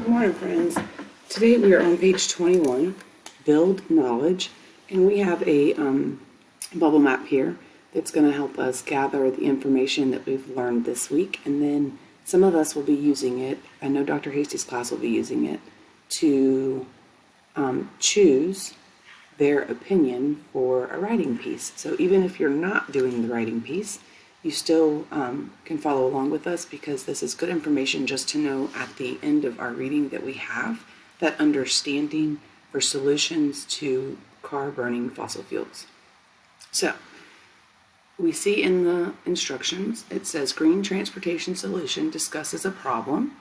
Good morning, friends. Today we are on page 21, Build Knowledge, and we have a bubble map here that's going to help us gather the information that we've learned this week, and then some of us will be using it. I know Dr. Hasty's class will be using it to choose their opinion for a writing piece. So even if you're not doing the writing piece, you still can follow along with us, because this is good information just to know at the end of our reading that we have that understanding for solutions to car burning fossil fuels. So we see in the instructions, it says green transportation solution discusses a problem,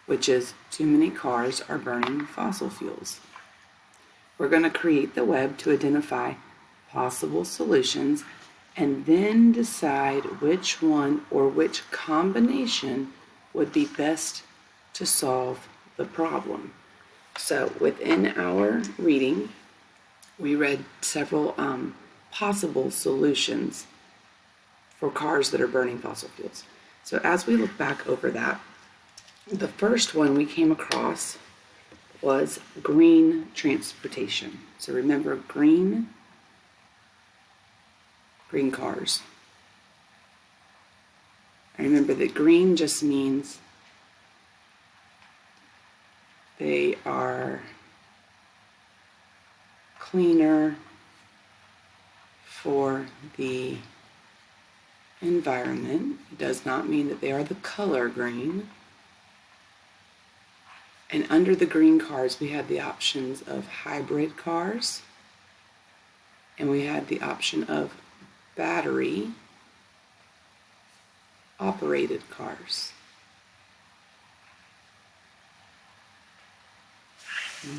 which is too many cars are burning fossil fuels. We're going to create the web to identify possible solutions and then decide which one or which combination would be best to solve the problem. So within our reading, we read several possible solutions for cars that are burning fossil fuels. So as we look back over that, the first one we came across was green transportation. So remember, green cars. I remember that green just means they are cleaner for the environment. It does not mean that they are the color green. And under the green cars, we had the options of hybrid cars, and we had the option of battery operated cars.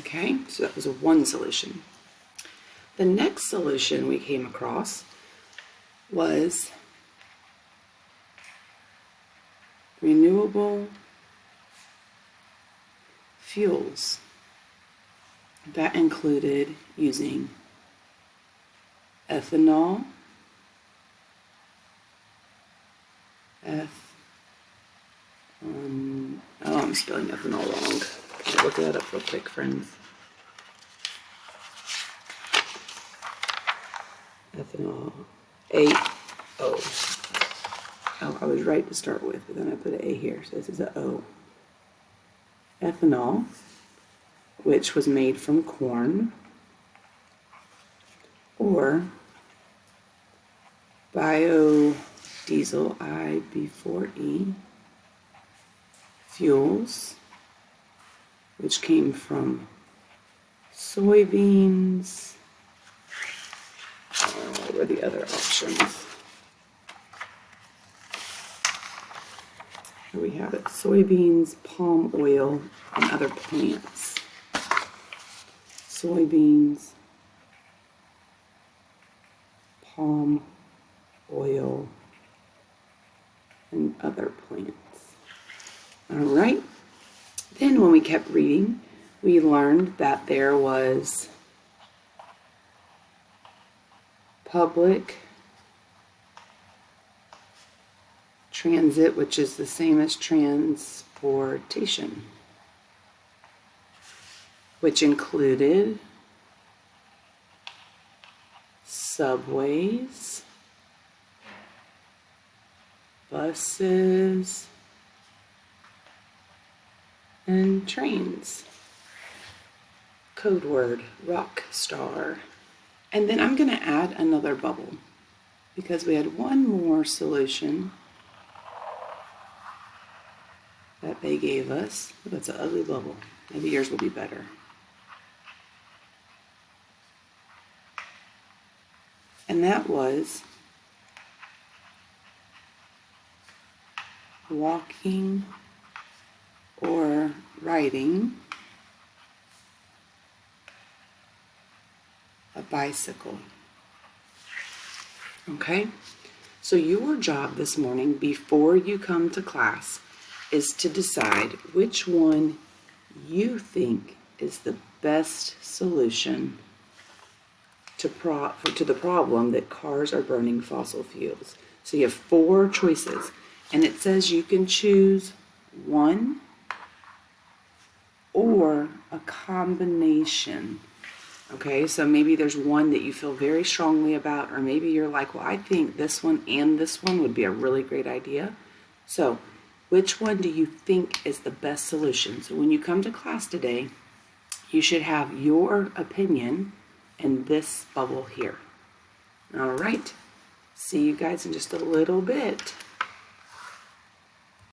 Okay, so that was one solution. The next solution we came across was renewable fuels. That included using ethanol, I'm spelling ethanol wrong. I'll look that up real quick, friends. Ethanol, A-O. Oh, I was right to start with, but then I put an A here, so this is an O. Ethanol, which was made from corn, or biodiesel, I-B-4-E, fuels, which came from soybeans. What were the other options? Here we have it: soybeans, palm oil, and other plants. Soybeans, palm oil, and other plants. All right. Then when we kept reading, we learned that there was public transit, which is the same as transportation, which included subways, buses, and trains. Code word, rock star. And then I'm going to add another bubble, because we had one more solution that they gave us. Oh, that's an ugly bubble. Maybe yours will be better. And that was walking or riding a bicycle. Okay? So your job this morning, before you come to class, is to decide which one you think is the best solution to the problem that cars are burning fossil fuels. So you have 4 choices, and it says you can choose 1, or a combination. Okay, so maybe there's one that you feel very strongly about, or maybe you're like, well, I think this one and this one would be a really great idea. So which one do you think is the best solution? So when you come to class today, you should have your opinion in this bubble here. All right, see you guys in just a little bit.